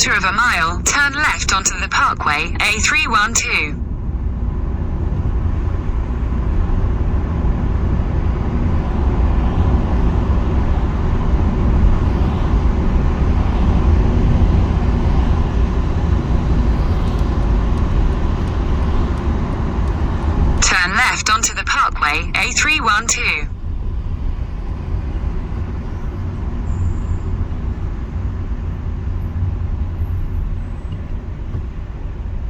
quarter of a mile, turn left onto the parkway, A312. Turn left onto the parkway, A312.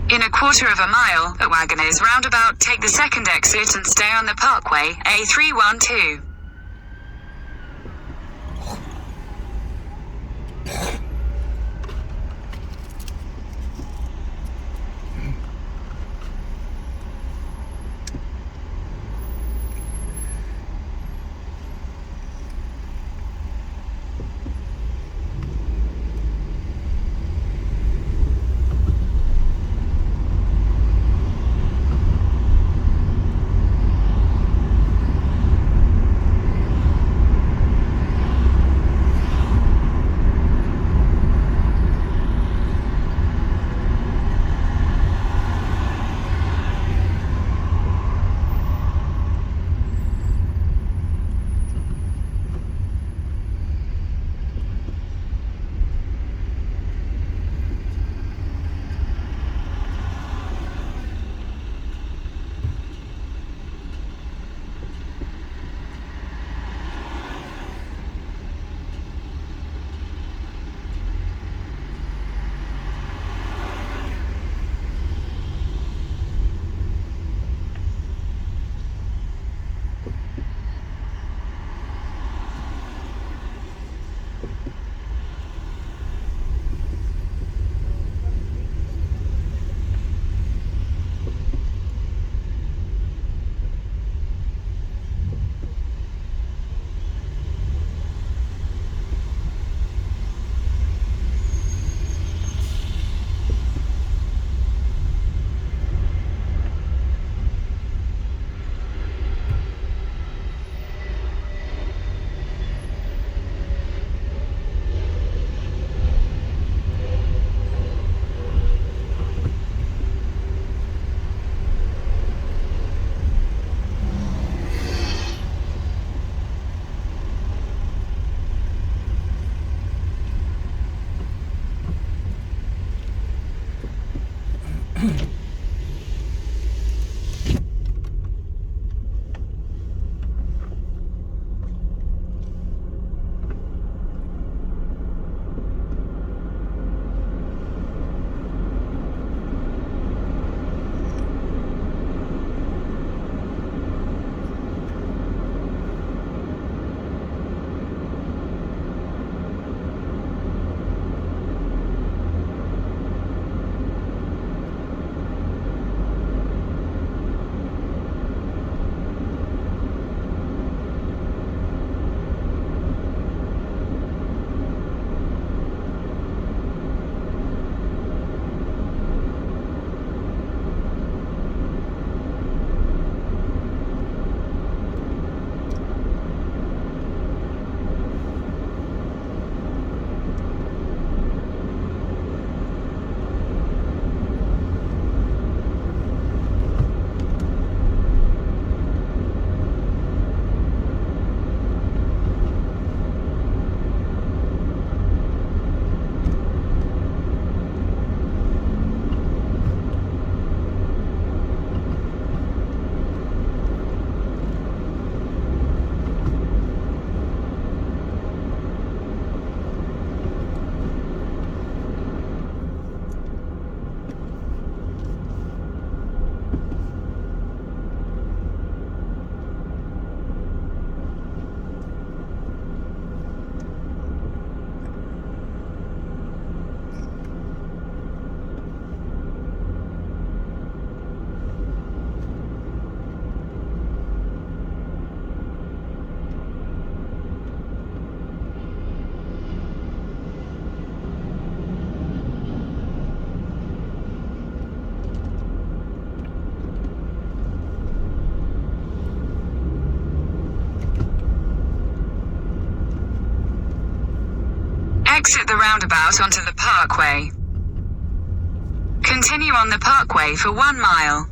In a quarter of a mile, at Wagoners roundabout, take the second exit and stay on the parkway, A312. Exit the roundabout onto the parkway. Continue on the parkway for 1 mile.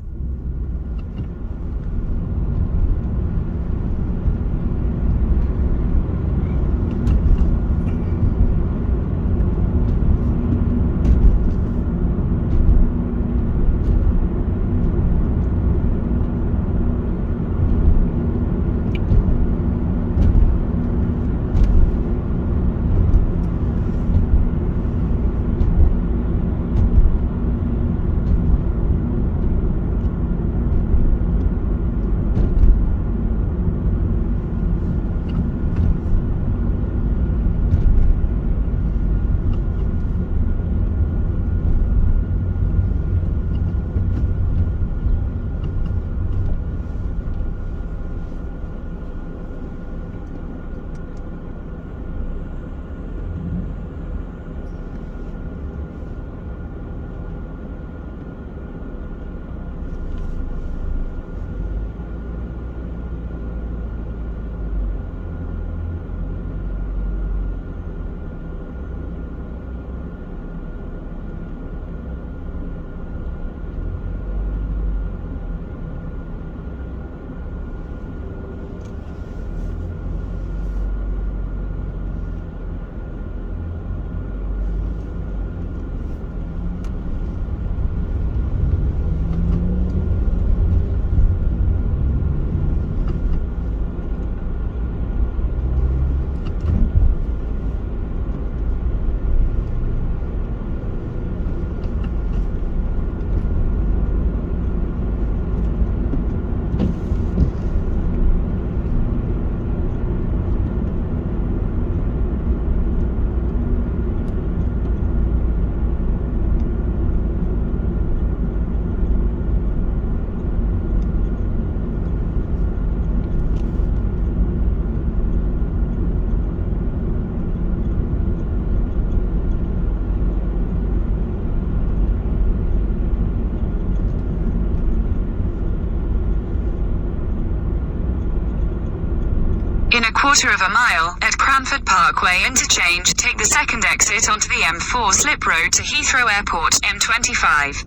In a quarter of a mile, at Cranford Parkway interchange, take the second exit onto the M4 slip road to Heathrow Airport, M25.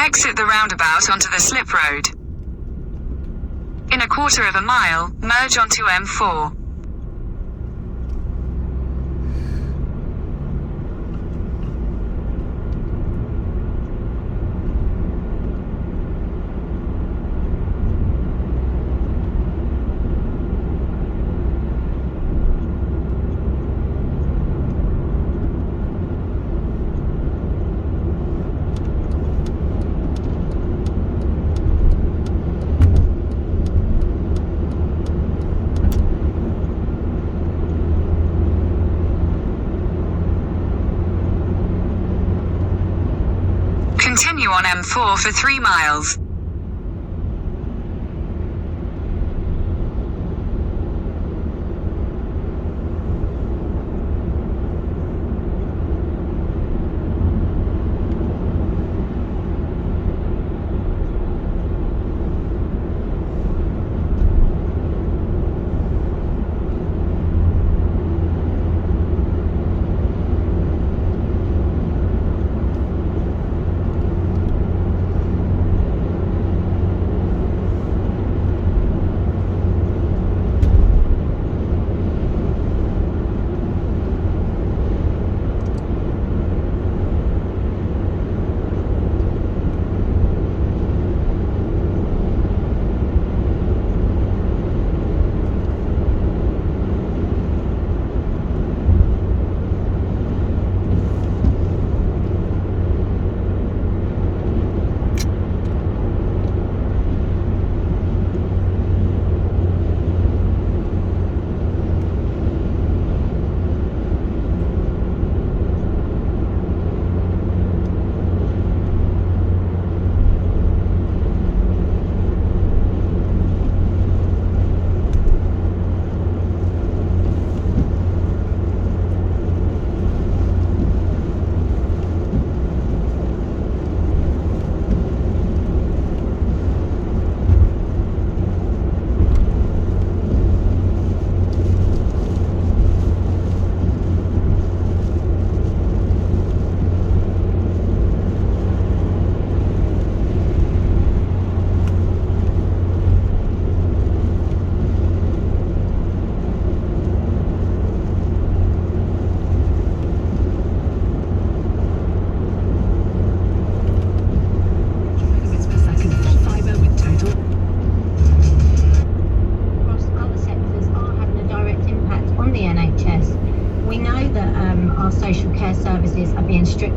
Exit the roundabout onto the slip road. In a quarter of a mile, merge onto M4. Continue on M4 for 3 miles.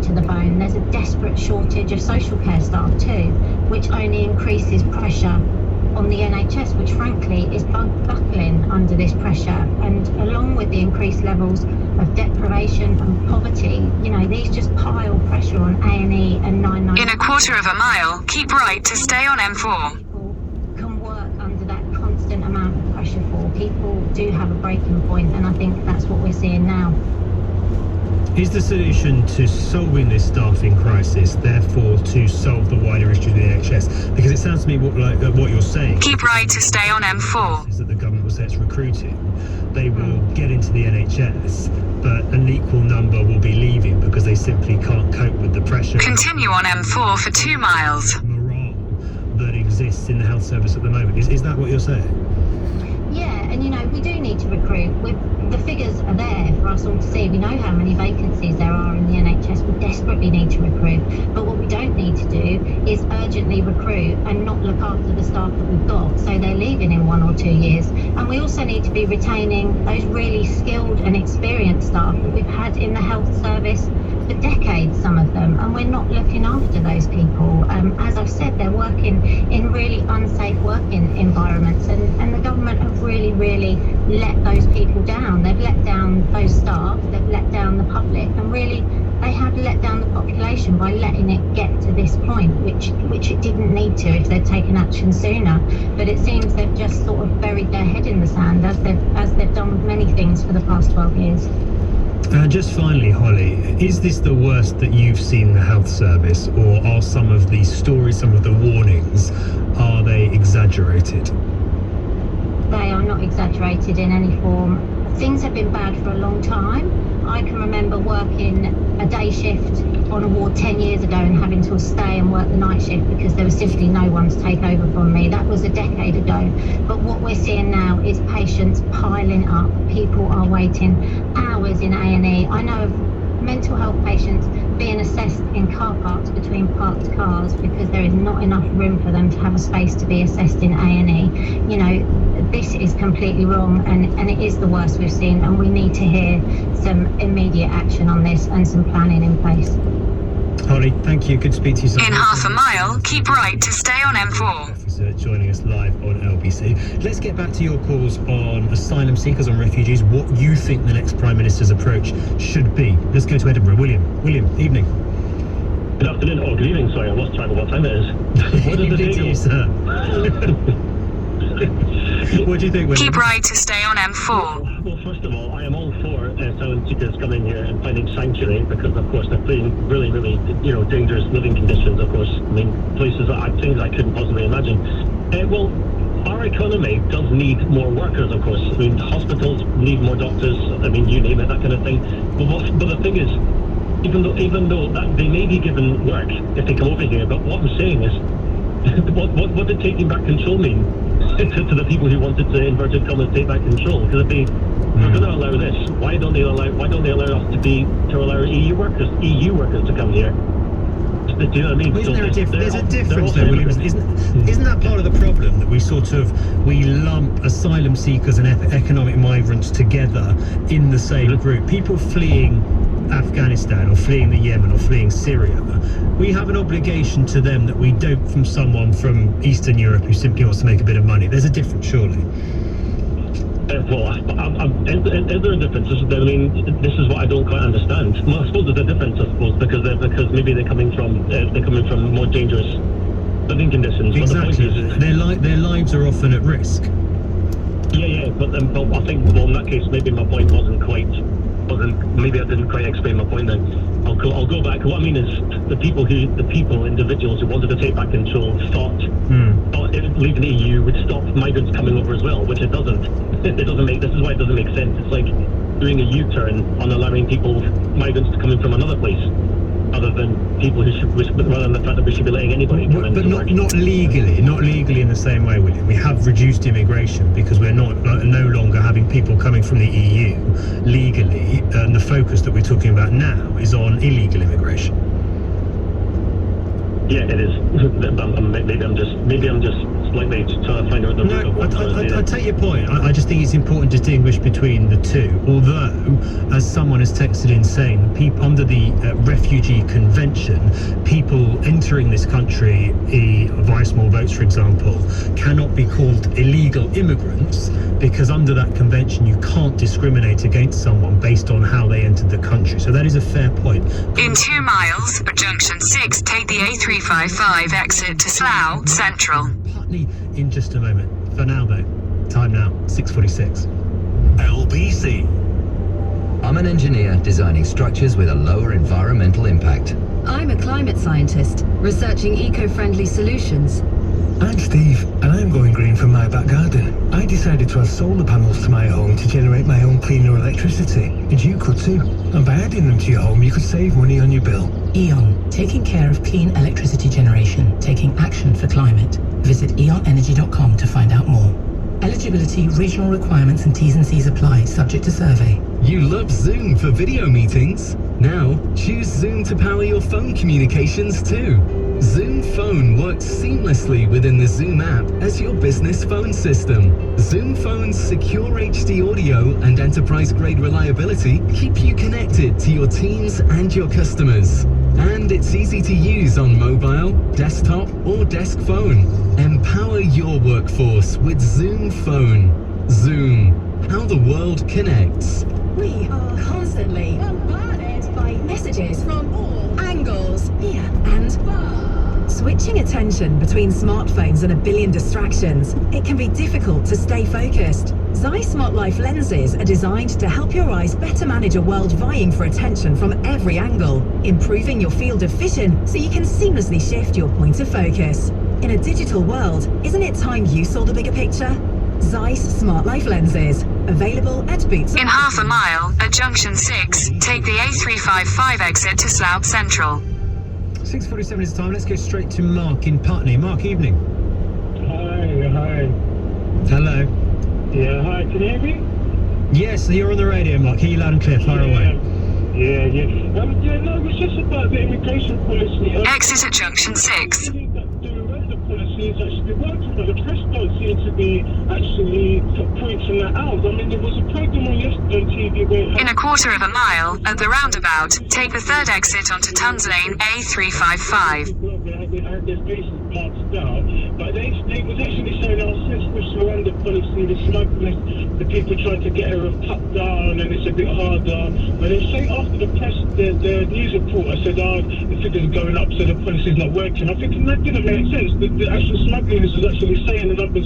to the bone. There's a desperate shortage of social care staff too, which only increases pressure on the NHS, which frankly is buckling under this pressure. And along with the increased levels of deprivation and poverty, these just pile pressure on A&E and 999. In a quarter of a mile, keep right to stay on M4. People can work under that constant amount of pressure for. People do have a breaking point, and I think that's what we're seeing now. Is the solution to solving this staffing crisis, therefore, to solve the wider issue of the NHS? Because it sounds to me what you're saying. Keep right to stay on M4. Is that the government will say it's recruiting. They will get into the NHS, but an equal number will be leaving because they simply can't cope with the pressure. Continue on M4 for 2 miles. Morale that exists in the health service at the moment. Is that what you're saying? Yeah, and we do need to recruit. The figures are there for us all to see. We know how many vacancies there are in the NHS. We desperately need to recruit. But what we don't need to do is urgently recruit and not look after the staff that we've got, so they're leaving in 1 or 2 years. And we also need to be retaining those really skilled and experienced staff that we've had in the health service for decades, some of them, and we're not looking after those people. As I've said, they're working in really unsafe working environments, and the government have really let those people down. They've let down those staff, they've let down the public, and really they have let down the population by letting it get to this point, which it didn't need to if they'd taken action sooner. But it seems they've just sort of buried their head in the sand, as they've done with many things for the past 12 years. Just finally, Holly, is this the worst that you've seen in the health service, or are some of the stories, some of the warnings, are they exaggerated? They are not exaggerated in any form. Things have been bad for a long time. I can remember working a day shift on a ward 10 years ago and having to stay and work the night shift because there was simply no one to take over from me. That was a decade ago. But what we're seeing now is patients piling up. People are waiting hours in A&E. I know of mental health patients being assessed in car parks between parked cars because there is not enough room for them to have a space to be assessed in A&E. This is completely wrong, and it is the worst we've seen, and we need to hear some immediate action on this and some planning in place. Holly, thank you. Good to speak to you. In half a mile, keep right to stay on M4. Officer joining us live on LBC. Let's get back to your calls on asylum seekers, on refugees, what you think the next Prime Minister's approach should be. Let's go to Edinburgh. William, evening. Good afternoon, or good evening, sorry, I lost track of what time it is. What did Evening to you, sir. What do you think, William? Keep right to stay on M4. Well, first of all, I am all for asylum seekers coming here and finding sanctuary because, of course, they're fleeing really, dangerous living conditions, of course. I mean, things I couldn't possibly imagine. Well, our economy does need more workers, of course. I mean, hospitals need more doctors. I mean, you name it, that kind of thing. But the thing is, even though that they may be given work if they come over here, but what I'm saying is, what did taking back control mean to the people who wanted to, inverted commas, take back control? Because if they are going to allow this, why don't they allow us to allow EU workers to come here? Do you know what I mean? Well, there's a difference there, William. Isn't that part of the problem, that we lump asylum seekers and economic migrants together in the same group? People fleeing Afghanistan or fleeing the Yemen or fleeing Syria, we have an obligation to them that we don't from someone from Eastern Europe who simply wants to make a bit of money. There's a difference, surely. Well, is there a difference? This is what I don't quite understand. Well, I suppose there's a difference, because maybe they're coming from more dangerous living conditions. Exactly. But the point is, their lives are often at risk. Yeah, but I think, in that case, maybe my point maybe I didn't quite explain my point then. I'll go back. What I mean is individuals who wanted to take back control thought leaving the EU would stop migrants coming over as well, which it doesn't. This is why it doesn't make sense. It's like doing a U-turn on allowing migrants to come in from another place, other than people rather than the fact that we should be letting anybody come in. But not legally in the same way, William. We have reduced immigration because we're no longer having people coming from the EU legally, and the focus that we're talking about now is on illegal immigration. Yeah, it is. Maybe I'm just slightly to try to find out the root of what's I take your point. I just think it's important to distinguish between the two. Although, as someone has texted in saying, people under the Refugee Convention, people entering this country via small boats, for example, cannot be called illegal immigrants because under that convention you can't discriminate against someone based on how they entered the country. So that is a fair point. In 2 miles, at junction 6, take the A355 exit to Slough Central. Putney in just a moment. For now though, time now, 6:46. LBC. I'm an engineer designing structures with a lower environmental impact. I'm a climate scientist, researching eco-friendly solutions. I'm Steve, and I'm going green from my back garden. I decided to add solar panels to my home to generate my own cleaner electricity, and you could too. And by adding them to your home, you could save money on your bill. E.ON, taking care of clean electricity generation, taking action for climate. Visit eonenergy.com to find out more. Eligibility, regional requirements and T's and C's apply, subject to survey. You love Zoom for video meetings? Now, choose Zoom to power your phone communications too. Zoom Phone works seamlessly within the Zoom app as your business phone system. Zoom Phone's secure HD audio and enterprise-grade reliability keep you connected to your teams and your customers. And it's easy to use on mobile, desktop, or desk phone. Empower your workforce with Zoom Phone. Zoom, how the world connects. We are constantly bombarded by messages from all angles, here and far. Switching attention between smartphones and a billion distractions, it can be difficult to stay focused. Zeiss Smart Life lenses are designed to help your eyes better manage a world vying for attention from every angle, improving your field of vision so you can seamlessly shift your point of focus. In a digital world, isn't it time you saw the bigger picture? Zeiss Smart Life lenses, available at Boots. In half a mile, at junction 6, take the A355 exit to Slough Central. 6:47 is the time. Let's go straight to Mark in Putney. Mark, evening. Hi. Hello. Yeah, hi. Can you hear me? Yes, you're on the radio, Mark. Hear you loud and clear. Fire away. Yeah. No, it was just about the immigration policy. Exit at junction 6. The policy is actually working, but the press don't seem to be actually pointing that out. I mean, there was a program on yesterday on TV where... In a quarter of a mile, at the roundabout, take the 3rd exit onto Tuns Lane A355. They had their faces marked out, but they was actually saying, since the surrender policy, the smugness, the people trying to get her cut down, and it's a bit harder. But they say after the press, the news reporter said, the figures are going up, so the policy's not working. I'm thinking that didn't make sense. The actual smugglers is actually saying the numbers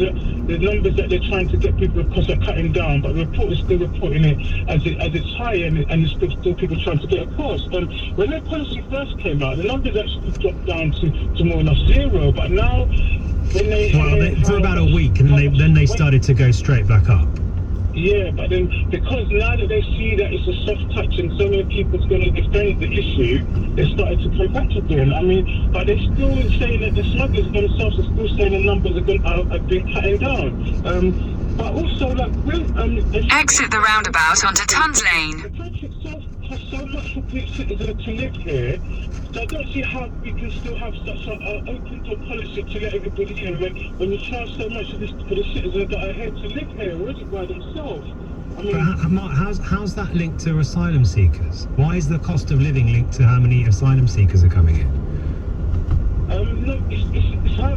that they're trying to get people across are cutting down, but the report is still reporting it as it's high, and there's still people trying to get across. When the policy first came out, the numbers actually dropped down to more or less zero, but now when for about a week, and then they started to go straight back up. Yeah, but then because now that they see that it's a soft touch and so many people's going to defend the issue, they started to come back again. I mean, but they're still saying that the smugglers themselves are still saying the numbers have been cutting down. But also, like, Exit the roundabout onto Tuns Lane. The country itself has so much for citizens to live here, so I don't see how we can still have such an open door policy to let everybody in when you charge so much for the citizens that are here to live here already by themselves. I mean, But Mark, how's that linked to asylum seekers? Why is the cost of living linked to how many asylum seekers are coming in? No, it's how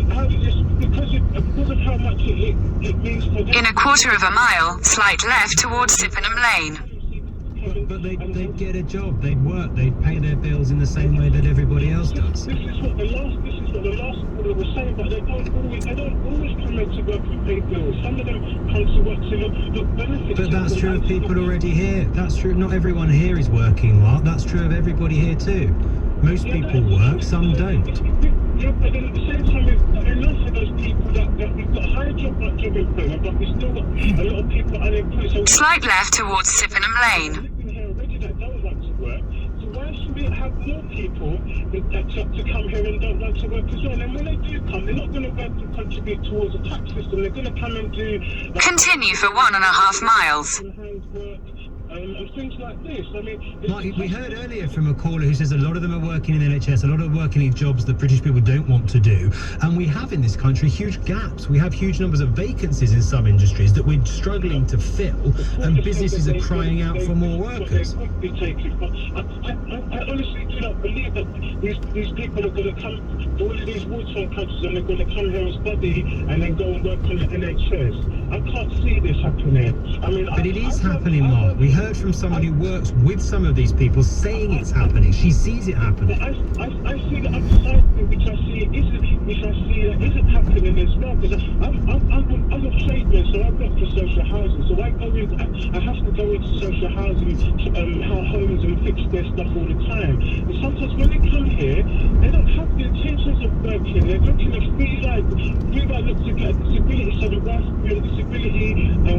because of how much it means for them. In a quarter of a mile, slight left towards Sippenham Lane. But they get a job, they work, they pay their bills in the same way that everybody else does. This is what the last caller was saying, but they don't always come in to work and pay bills. Some of them come to work to look benefits. But that's true of people already here. That's true. Not everyone here is working, Mark. That's true of everybody here too. Most people work, some don't. Yeah, but then at the same time, we've got enough of those people that we've got high job employment, but we've still got a lot of people unemployed. So Slight left towards Sippenham Lane. living here already that don't want to work. So why should we have more people to come here and don't want to work as well? And when they do come, they're not going to work to contribute towards the tax system. They're going to come and do... Continue for 1.5 miles. Hand work, and things like this. I mean, Mark, we heard earlier from a caller who says a lot of them are working in the NHS, a lot of them working in jobs that British people don't want to do. And we have in this country huge gaps. We have huge numbers of vacancies in some industries that we're struggling to fill, and businesses are crying out for more workers. I honestly do not believe that these people are going to come to all of these war-torn countries and they're going to come here and study and then go and work on the NHS. I can't see this happening. I mean, but it is happening, Mark. We heard from someone who works with some of these people saying it's happening. She sees it happening. I see the other side of it, which I see isn't happening as well. Because I'm a tradesman, so I work for social housing. So I have to go into social housing, homes and fix their stuff all the time. And sometimes when they come here, they don't have the intentions of working. They're looking at free life look to get a disability, so the wife will get a disability,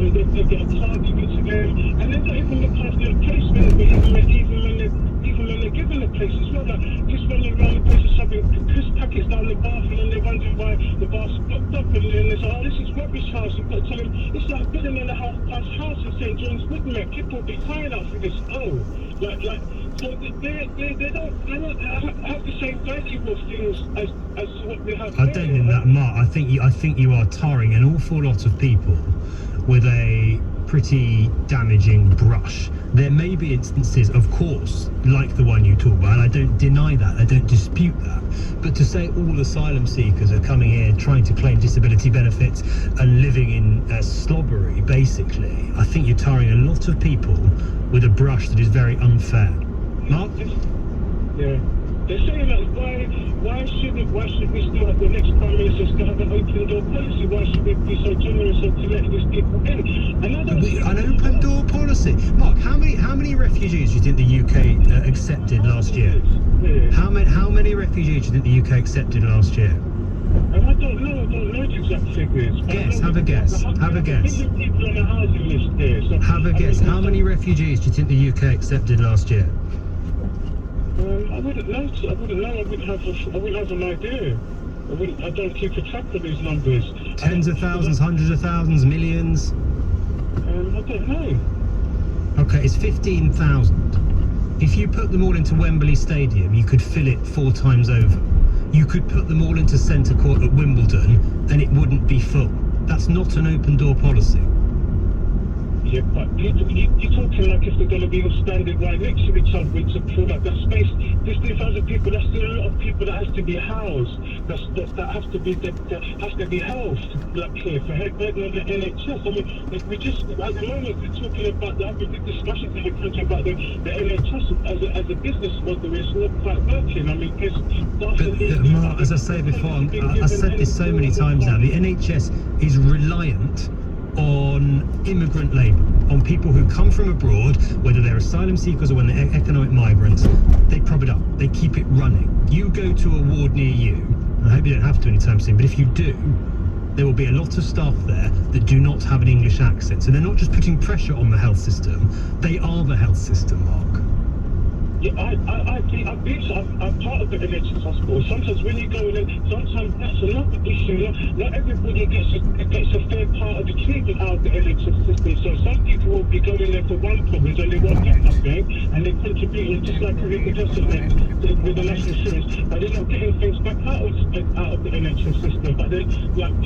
they get a car given to them, and they don't even look after their placement, but even when they're given the place as well, like just running around the place and shoving crisp packets down the bath, and then they're wondering why the bath's blocked up, and then they say, oh, this is rubbish house. You've got to tell them, it's like $1.5 billion house in St. John's Wood, mate. People will be crying out for this. So they don't have the same value of things as what they have. I don't think that, Mark. I think you are tarring an awful lot of people with a pretty damaging brush. There may be instances, of course, like the one you talk about, and I don't deny that, I don't dispute that. But to say all asylum seekers are coming here trying to claim disability benefits and living in slobbery, basically, I think you're tarring a lot of people with a brush that is very unfair. Mark? Yeah. They're saying that why should we still have the next Prime Minister still have an open door policy? Why should we be so generous to let these people in? An open door policy. Mark, how many refugees do you think the UK accepted last year? Yeah. How many refugees do you think the UK accepted last year? I don't know the exact figures. Guess, have a guess. Have a guess. People on the housing list there. So have a guess. How many refugees do you think the UK accepted last year? I wouldn't know. I wouldn't have an idea. I don't keep a track of these numbers. Tens of thousands, hundreds of thousands, millions? I don't know. Okay, it's 15,000. If you put them all into Wembley Stadium, you could fill it 4 times over. You could put them all into Centre Court at Wimbledon and it wouldn't be full. That's not an open door policy. Yeah, but you're talking like if they're going to be all standing right next to each other to fill up that space. 15,000 people, that's still a lot of people that has to be housed. That has to be housed like here for the NHS. I mean, we just at the moment we're talking about the big discussions in the country about the NHS as a business model. It's not quite working. I mean, Mark, as I say before, I said this so many times now. The NHS is reliant on immigrant labour, on people who come from abroad, whether they're asylum seekers or when they're economic migrants. They prop it up, they keep it running. You go to a ward near you, and I hope you don't have to anytime soon, but if you do, there will be a lot of staff there that do not have an English accent. So they're not just putting pressure on the health system, they are the health system, Mark. Yeah, I'm part of the NHS hospital. Sometimes when you go in, sometimes that's another issue. Not everybody gets a fair part of the treatment out of the NHS system. So some people will be going there for one problem and they won't get nothing, and they're contributing just like everybody else with the national insurance, but they're not getting things back out of the NHS system. But they're like